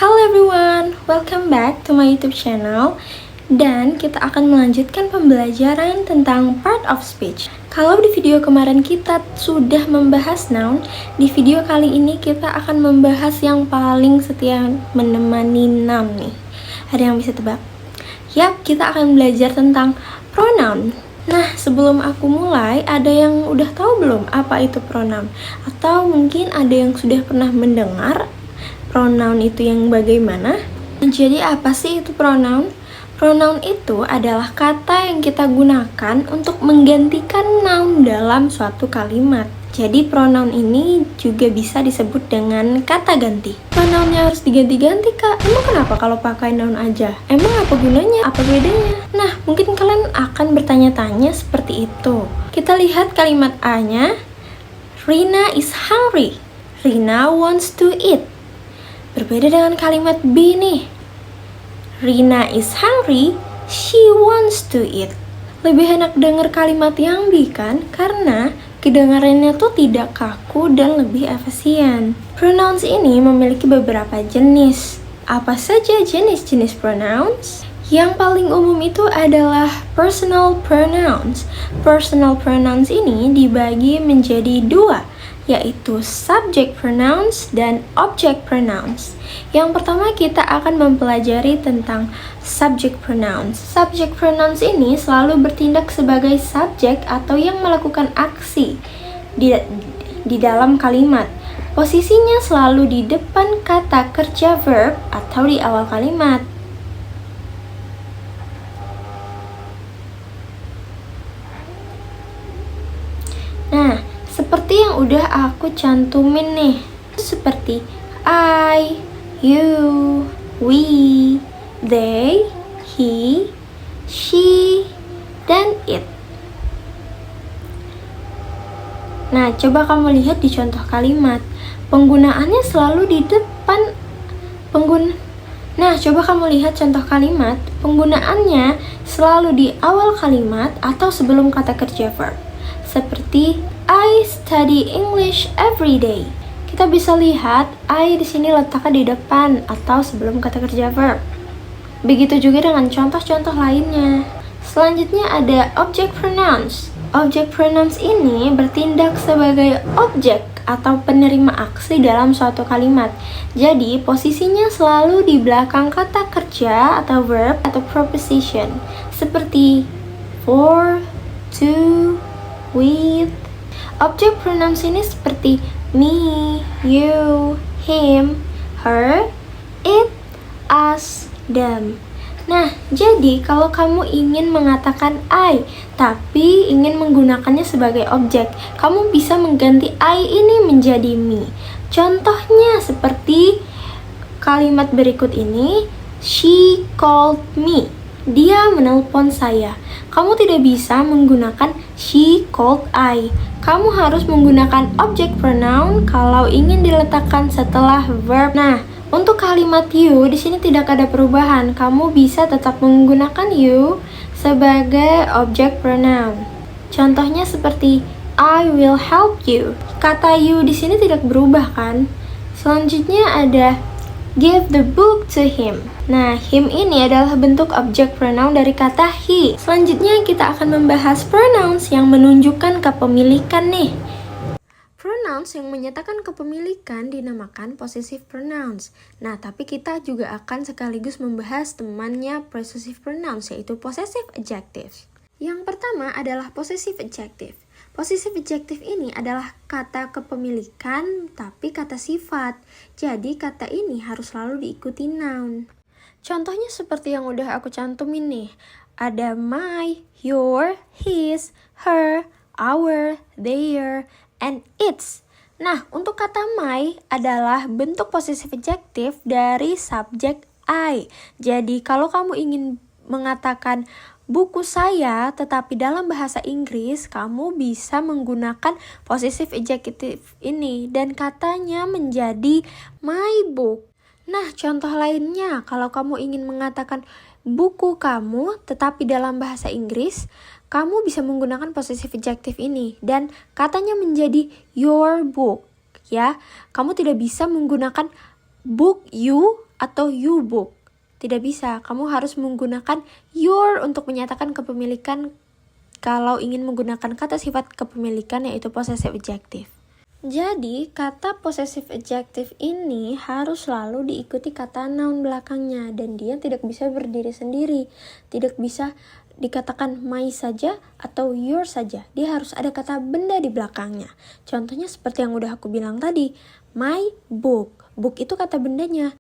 Hello everyone, welcome back to my YouTube channel. Dan kita akan melanjutkan pembelajaran tentang part of speech. Kalau di video kemarin kita sudah membahas noun, di video kali ini kita akan membahas yang paling setia menemani noun nih. Ada yang bisa tebak? Yap, kita akan belajar tentang pronoun. Nah, sebelum aku mulai, ada yang udah tahu belum apa itu pronoun? Atau mungkin ada yang sudah pernah mendengar pronoun itu yang bagaimana? Jadi apa sih itu pronoun? Pronoun itu adalah kata yang kita gunakan untuk menggantikan noun dalam suatu kalimat. Jadi pronoun ini juga bisa disebut dengan kata ganti. Pronounnya harus diganti-ganti, Kak. Emang kenapa kalau pakai noun aja? Emang apa gunanya? Apa bedanya? Nah, mungkin kalian akan bertanya-tanya seperti itu. Kita lihat kalimat A-nya. Rina is hungry. Rina wants to eat. Berbeda dengan kalimat B nih. Rina is hungry, she wants to eat. Lebih enak dengar kalimat yang B kan? Karena kedengarannya tuh tidak kaku dan lebih efisien. Pronouns ini memiliki beberapa jenis. Apa saja jenis-jenis pronouns? Yang paling umum itu adalah personal pronouns. Personal pronouns ini dibagi menjadi dua, yaitu subject pronouns dan object pronouns. Yang pertama kita akan mempelajari tentang subject pronouns. Subject pronouns ini selalu bertindak sebagai subjek atau yang melakukan aksi di dalam kalimat. Posisinya selalu di depan kata kerja verb atau di awal kalimat. Nah, seperti yang udah aku cantumin nih, seperti I, you, we, they, he, she, dan it. Nah, coba kamu lihat di contoh kalimat. Penggunaannya selalu di depan Nah, coba kamu lihat contoh kalimat. Penggunaannya selalu di awal kalimat atau sebelum kata kerja verb. Seperti I study English every day. Kita bisa lihat I di sini letaknya di depan atau sebelum kata kerja verb. Begitu juga dengan contoh-contoh lainnya. Selanjutnya ada object pronouns. Object pronouns ini bertindak sebagai objek atau penerima aksi dalam suatu kalimat. Jadi posisinya selalu di belakang kata kerja atau verb atau preposition. Seperti for, to, with. Object pronouns ini seperti me, you, him, her, it, us, them. Nah, jadi kalau kamu ingin mengatakan I, tapi ingin menggunakannya sebagai objek, kamu bisa mengganti I ini menjadi me. Contohnya seperti kalimat berikut ini, she called me. Dia menelpon saya. Kamu tidak bisa menggunakan she called I. Kamu harus menggunakan object pronoun kalau ingin diletakkan setelah verb. Nah, untuk kalimat you di sini tidak ada perubahan. Kamu bisa tetap menggunakan you sebagai object pronoun. Contohnya seperti I will help you. Kata you di sini tidak berubah kan? Selanjutnya ada give the book to him. Nah, him ini adalah bentuk objek pronoun dari kata he. Selanjutnya kita akan membahas pronouns yang menunjukkan kepemilikan nih. Pronouns yang menyatakan kepemilikan dinamakan possessive pronouns. Nah, tapi kita juga akan sekaligus membahas temannya possessive pronouns, yaitu possessive adjectives. Yang pertama adalah possessive adjective. Possessive adjective ini adalah kata kepemilikan tapi kata sifat. Jadi kata ini harus selalu diikuti noun. Contohnya seperti yang udah aku cantumin nih. Ada my, your, his, her, our, their, and its. Nah, untuk kata my adalah bentuk possessive adjective dari subjek I. Jadi kalau kamu ingin mengatakan buku saya, tetapi dalam bahasa Inggris, kamu bisa menggunakan possessive adjective ini dan katanya menjadi my book. Nah, contoh lainnya, kalau kamu ingin mengatakan buku kamu, tetapi dalam bahasa Inggris, kamu bisa menggunakan possessive adjective ini dan katanya menjadi your book. Ya, kamu tidak bisa menggunakan book you atau you book. Tidak bisa, kamu harus menggunakan your untuk menyatakan kepemilikan kalau ingin menggunakan kata sifat kepemilikan yaitu possessive adjective. Jadi, kata possessive adjective ini harus selalu diikuti kata noun belakangnya dan dia tidak bisa berdiri sendiri. Tidak bisa dikatakan my saja atau your saja. Dia harus ada kata benda di belakangnya. Contohnya seperti yang udah aku bilang tadi, my book. Book itu kata bendanya.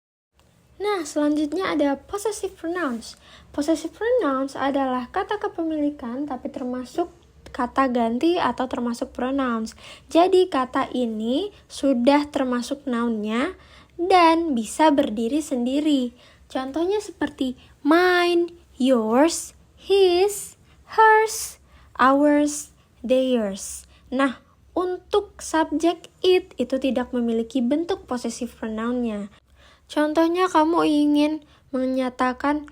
Nah, selanjutnya ada possessive pronouns. Possessive pronouns adalah kata kepemilikan tapi termasuk kata ganti atau termasuk pronouns. Jadi kata ini sudah termasuk noun-nya dan bisa berdiri sendiri. Contohnya seperti mine, yours, his, hers, ours, theirs. Nah, untuk subjek it itu tidak memiliki bentuk possessive pronoun-nya. Contohnya kamu ingin menyatakan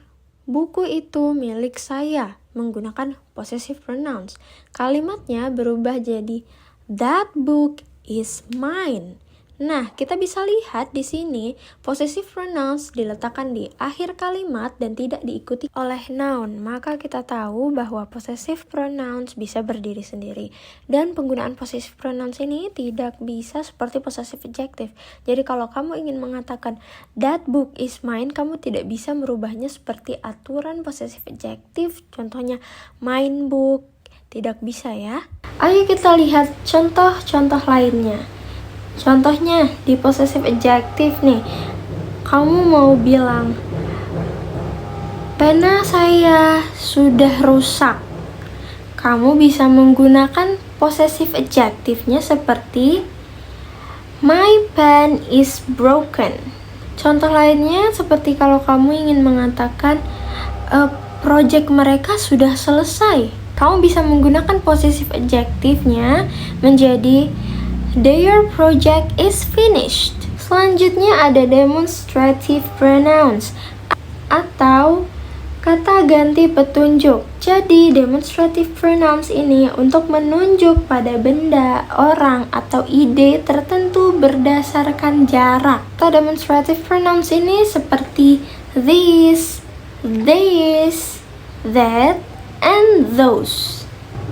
buku itu milik saya menggunakan possessive pronouns. Kalimatnya berubah jadi that book is mine. Nah, kita bisa lihat di sini possessive pronouns diletakkan di akhir kalimat dan tidak diikuti oleh noun. Maka kita tahu bahwa possessive pronouns bisa berdiri sendiri. Dan penggunaan possessive pronouns ini tidak bisa seperti possessive adjective. Jadi kalau kamu ingin mengatakan that book is mine, kamu tidak bisa merubahnya seperti aturan possessive adjective. Contohnya mine book, tidak bisa ya. Ayo kita lihat contoh-contoh lainnya. Contohnya di possessive adjective nih, kamu mau bilang pena saya sudah rusak. Kamu bisa menggunakan possessive adjective-nya seperti my pen is broken. Contoh lainnya seperti kalau kamu ingin mengatakan project mereka sudah selesai. Kamu bisa menggunakan possessive adjective-nya menjadi their project is finished. Selanjutnya ada demonstrative pronouns atau kata ganti petunjuk. Jadi demonstrative pronouns ini untuk menunjuk pada benda, orang, atau ide tertentu berdasarkan jarak. Kata demonstrative pronouns ini seperti this, that, and those.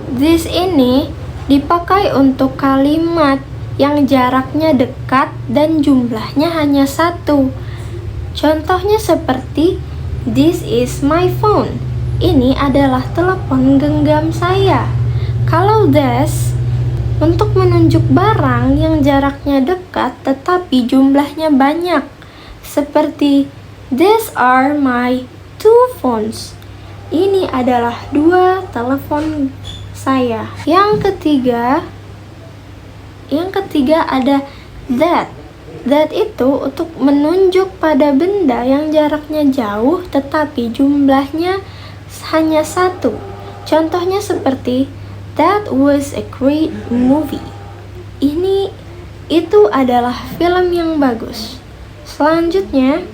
This ini dipakai untuk kalimat yang jaraknya dekat dan jumlahnya hanya satu. Contohnya seperti this is my phone. Ini adalah telepon genggam saya. Kalau this untuk menunjuk barang yang jaraknya dekat tetapi jumlahnya banyak. Seperti these are my 2 phones. Ini adalah 2 telepon saya. Yang ketiga ada that. That itu untuk menunjuk pada benda yang jaraknya jauh tetapi jumlahnya hanya 1. Contohnya seperti that was a great movie. Itu adalah film yang bagus. Selanjutnya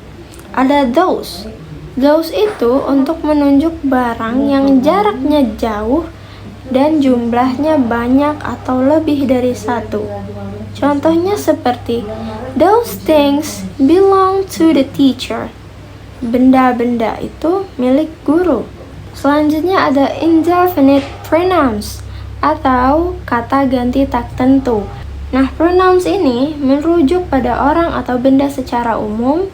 ada those. Those itu untuk menunjuk barang yang jaraknya jauh dan jumlahnya banyak atau lebih dari 1. Contohnya seperti those things belong to the teacher. Benda-benda itu milik guru. Selanjutnya ada indefinite pronouns atau kata ganti tak tentu. Nah, pronouns ini merujuk pada orang atau benda secara umum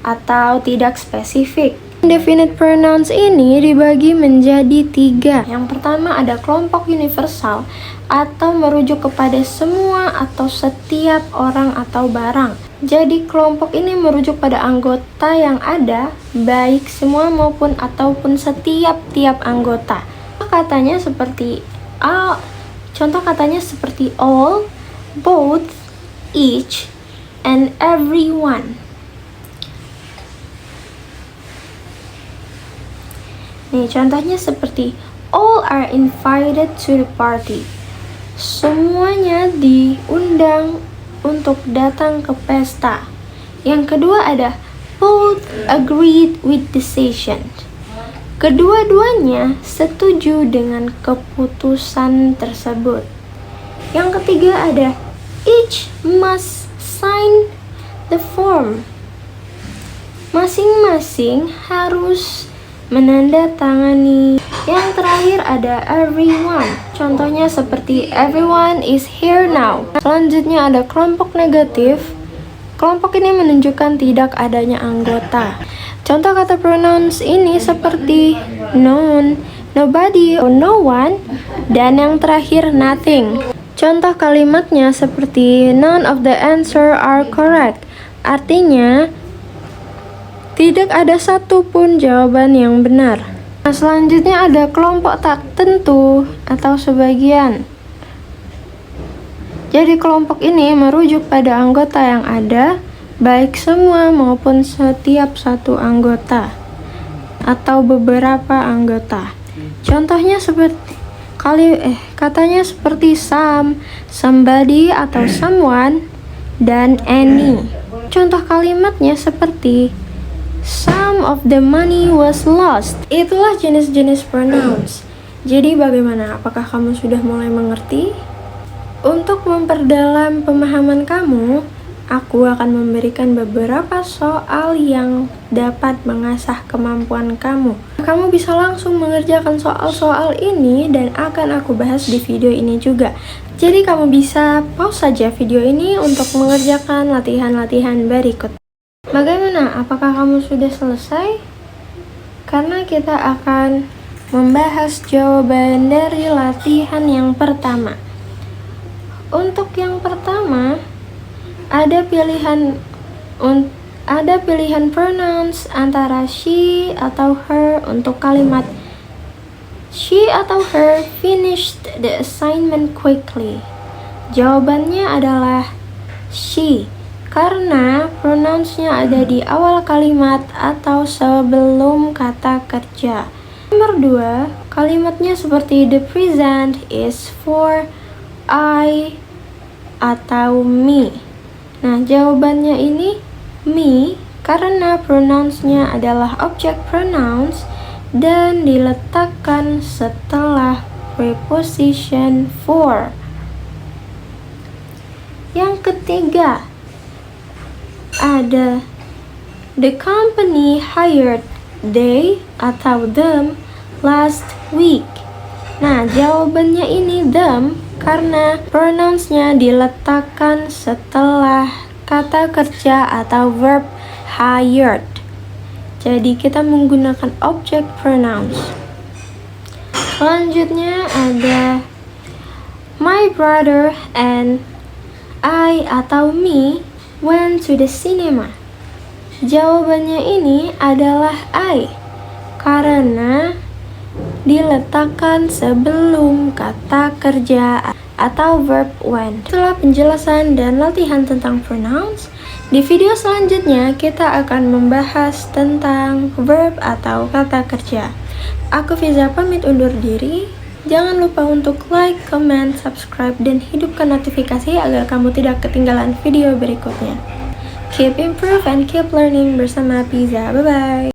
atau tidak spesifik. Indefinite pronouns ini dibagi menjadi 3. Yang pertama ada kelompok universal atau merujuk kepada semua atau setiap orang atau barang. Jadi kelompok ini merujuk pada anggota yang ada, baik semua maupun ataupun setiap anggota. Contoh katanya seperti all, both, each, and everyone. Nih, contohnya seperti all are invited to the party. Semuanya diundang untuk datang ke pesta. Yang kedua ada both agreed with decision. Kedua-duanya setuju dengan keputusan tersebut. Yang ketiga ada each must sign the form. masing-masing harus menandatangani. Yang terakhir ada everyone. Contohnya seperti everyone is here now. Selanjutnya ada kelompok negatif. Kelompok ini menunjukkan tidak adanya anggota. Contoh kata pronouns ini seperti none, nobody, or no one, dan yang terakhir nothing. Contoh kalimatnya seperti none of the answer are correct. Artinya tidak ada satupun jawaban yang benar. Nah, selanjutnya ada kelompok tak tentu atau sebagian. Jadi kelompok ini merujuk pada anggota yang ada, baik semua maupun setiap satu anggota atau beberapa anggota. Contohnya seperti katanya seperti some, somebody atau someone, dan any. Contoh kalimatnya seperti some of the money was lost. Itulah jenis-jenis pronouns. Jadi bagaimana? Apakah kamu sudah mulai mengerti? Untuk memperdalam pemahaman kamu, aku akan memberikan beberapa soal yang dapat mengasah kemampuan kamu. Kamu bisa langsung mengerjakan soal-soal ini dan akan aku bahas di video ini juga. Jadi kamu bisa pause saja video ini untuk mengerjakan latihan-latihan berikut. Bagaimana? Apakah kamu sudah selesai? Karena kita akan membahas jawaban dari latihan yang pertama. Untuk yang pertama, ada pilihan pronouns antara she atau her. Untuk kalimat she atau her finished the assignment quickly. Jawabannya adalah she, karena pronounsnya ada di awal kalimat atau sebelum kata kerja. Nomor 2, kalimatnya seperti the present is for I atau me. Nah, jawabannya ini me karena pronounsnya adalah object pronouns dan diletakkan setelah preposition for. Yang ketiga, ada the company hired they atau them last week. Nah, jawabannya ini them karena pronounsnya diletakkan setelah kata kerja atau verb hired. Jadi kita menggunakan object pronouns. Selanjutnya ada my brother and I atau me went to the cinema. Jawabannya ini adalah I karena diletakkan sebelum kata kerja atau verb went. Setelah penjelasan dan latihan tentang pronouns, di video selanjutnya kita akan membahas tentang verb atau kata kerja. Aku Fiza pamit undur diri. Jangan lupa untuk like, comment, subscribe, dan hidupkan notifikasi agar kamu tidak ketinggalan video berikutnya. Keep improve and keep learning bersama Fiza. Bye-bye.